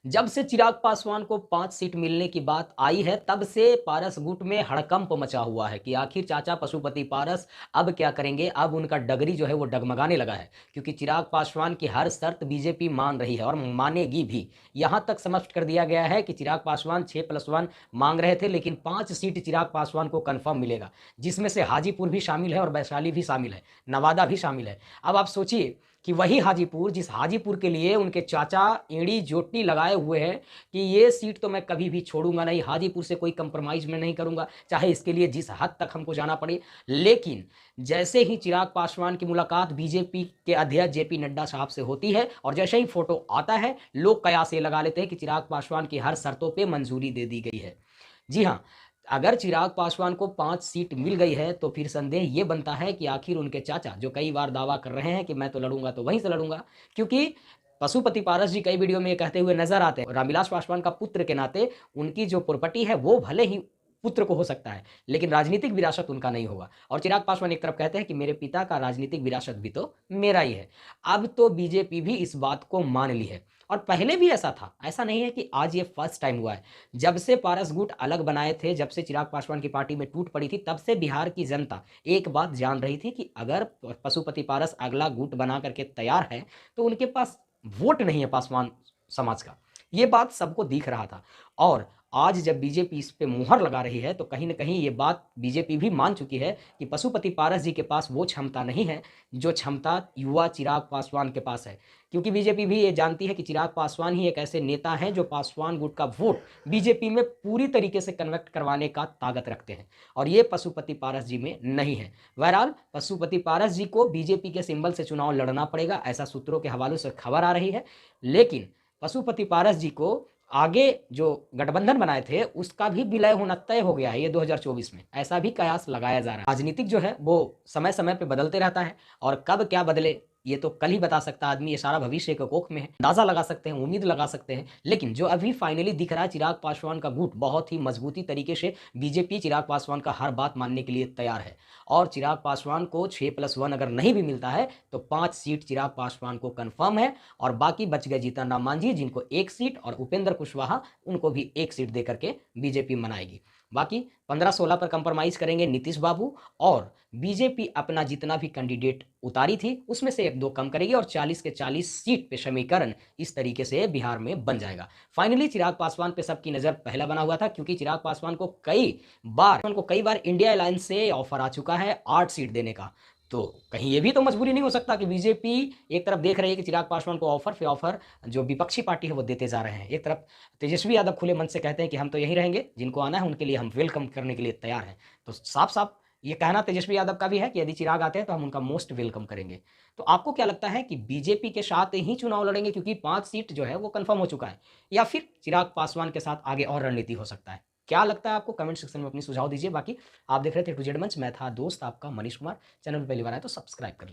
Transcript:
जब से चिराग पासवान को 5 सीट मिलने की बात आई है, तब से पारस गुट में हड़कंप मचा हुआ है कि आखिर चाचा पशुपति पारस अब क्या करेंगे। अब उनका डगरी जो है वो डगमगाने लगा है, क्योंकि चिराग पासवान की हर शर्त बीजेपी मान रही है और मानेगी भी। यहां तक स्पष्ट कर दिया गया है कि चिराग पासवान 6+1 मांग रहे थे, लेकिन 5 सीट चिराग पासवान को कंफर्म मिलेगा, जिसमें से हाजीपुर भी शामिल है और वैशाली भी शामिल है, नवादा भी शामिल है। अब आप सोचिए कि वही हाजीपुर, जिस हाजीपुर के लिए उनके चाचा एड़ी जोटी लगाए हुए हैं कि ये सीट तो मैं कभी भी छोड़ूंगा नहीं, हाजीपुर से कोई कंप्रोमाइज मैं नहीं करूंगा, चाहे इसके लिए जिस हद तक हमको जाना पड़े। लेकिन जैसे ही चिराग पासवान की मुलाकात बीजेपी के अध्यक्ष जेपी नड्डा साहब से होती है और जैसे ही फोटो आता है, लोग कयास ये लगा लेते हैं कि चिराग पासवान की हर शर्तों पर मंजूरी दे दी गई है। जी हाँ, अगर चिराग पासवान को 5 सीट मिल गई है तो फिर संदेह ये बनता है कि आखिर उनके चाचा, जो कई बार दावा कर रहे हैं कि मैं तो लड़ूंगा तो वहीं से लड़ूंगा, क्योंकि पशुपति पारस जी कई वीडियो में ये कहते हुए नजर आते हैं, रामविलास पासवान का पुत्र के नाते उनकी जो प्रॉपर्टी है वो भले ही पुत्र को हो सकता है, लेकिन राजनीतिक विरासत उनका नहीं होगा। और चिराग पासवान एक तरफ कहते हैं कि मेरे पिता का राजनीतिक विरासत भी तो मेरा ही है। अब तो बीजेपी भी इस बात को मान ली है, और पहले भी ऐसा था, ऐसा नहीं है कि आज ये फर्स्ट टाइम हुआ है। जब से पारस गुट अलग बनाए थे, जब से चिराग पासवान की पार्टी में टूट पड़ी थी, तब से बिहार की जनता एक बात जान रही थी कि अगर पशुपति पारस अगला गुट बना करके तैयार है तो उनके पास वोट नहीं है पासवान समाज का। ये बात सबको दिख रहा था। और आज जब बीजेपी इस पे मुहर लगा रही है तो कहीं ना कहीं ये बात बीजेपी भी मान चुकी है कि पशुपति पारस जी के पास वो क्षमता नहीं है जो क्षमता युवा चिराग पासवान के पास है। क्योंकि बीजेपी भी ये जानती है कि चिराग पासवान ही एक ऐसे नेता हैं जो पासवान गुट का वोट बीजेपी में पूरी तरीके से कन्वर्ट करवाने का ताकत रखते हैं, और ये पशुपति पारस जी में नहीं है। बहरहाल पशुपति पारस जी को बीजेपी के सिंबल से चुनाव लड़ना पड़ेगा, ऐसा सूत्रों के हवाले से खबर आ रही है। लेकिन पशुपति पारस जी को आगे जो गठबंधन बनाए थे उसका भी विलय होना तय हो गया है ये 2024 में, ऐसा भी कयास लगाया जा रहा है। राजनीतिक जो है वो समय समय पे बदलते रहता है, और कब क्या बदले ये तो कल ही बता सकता आदमी, ये सारा भविष्य के कोख में है, अंदाजा लगा सकते हैं, उम्मीद लगा सकते हैं। लेकिन जो अभी फाइनली दिख रहा है, चिराग पासवान का गुट बहुत ही मजबूती तरीके से बीजेपी चिराग पासवान का हर बात मानने के लिए तैयार है। और चिराग पासवान को 6+1 अगर नहीं भी मिलता है तो 5 सीट चिराग पासवान को कंफर्म है, और बाकी बच गए जीतन राम मांझी जिनको 1 सीट, और उपेंद्र कुशवाहा उनको भी 1 सीट दे करके बीजेपी मनाएगी। बाकी 15-16 पर कंप्रोमाइज करेंगे नीतीश बाबू, और बीजेपी अपना जितना भी कैंडिडेट उतारी थी उसमें से 1-2 कम करेगी, और 40 के 40 सीट पे समीकरण इस तरीके से बिहार में बन जाएगा। फाइनली चिराग पासवान पे सबकी नजर पहला बना हुआ था, क्योंकि चिराग पासवान को कई बार इंडिया अलायंस से ऑफर आ चुका है 8 सीट देने का। तो कहीं ये भी तो मजबूरी नहीं हो सकता कि बीजेपी एक तरफ देख रही है कि चिराग पासवान को ऑफर पे ऑफर जो विपक्षी पार्टी है वो देते जा रहे हैं, एक तरफ तेजस्वी यादव खुले मन से कहते हैं कि हम तो यहीं रहेंगे, जिनको आना है उनके लिए हम वेलकम करने के लिए तैयार हैं। तो साफ साफ ये कहना तेजस्वी यादव का भी है कि यदि चिराग आते हैं तो हम उनका मोस्ट वेलकम करेंगे। तो आपको क्या लगता है कि बीजेपी के साथ ही चुनाव लड़ेंगे क्योंकि 5 सीट जो है वो कंफर्म हो चुका है, या फिर चिराग पासवान के साथ आगे और रणनीति हो सकता है? क्या लगता है आपको? कमेंट सेक्शन में अपनी सुझाव दीजिए। बाकी आप देख रहे थे टू जेड मंच, मैं था दोस्त आपका मनीष कुमार। चैनल पर पहली बार आए तो सब्सक्राइब कर लीजिए।